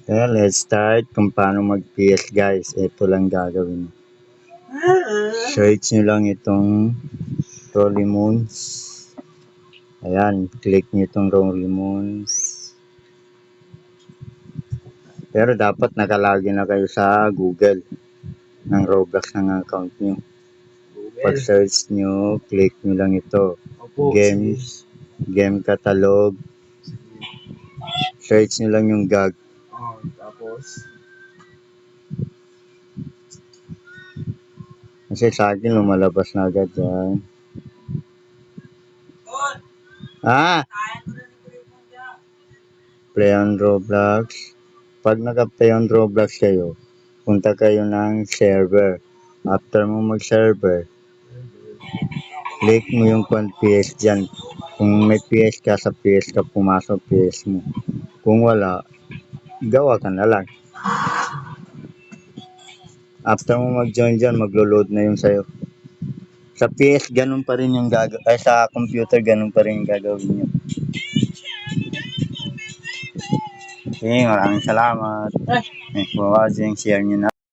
Kaya let's start kung paano mag-PS guys. Ito lang gagawin. Search nyo lang itong Rolly Moons. Ayan, click nyo itong Rolly Moons. Pero dapat nakalagin na kayo sa Google ng Roblox ng account nyo. Pag search nyo, click nyo lang ito. Games, game catalog. Search nyo lang yung GAG. Tapos, Kasi sa akin lumalabas na agad yan. Play on Roblox. Pag naka-play on Roblox kayo, punta kayo ng server. After mo mag-server, click mo yung PS dyan. Kung may PS ka, sa PS ka pumasok PS mo. Kung wala, gawa ka na lang. After mo mag-join dyan, maglo-load na yun sa'yo. Sa PS, ganun pa rin yung gagawin. Ay, sa computer, ganun pa rin yung gagawin nyo. Okay, maraming salamat. Thanks for watching. Share nyo na.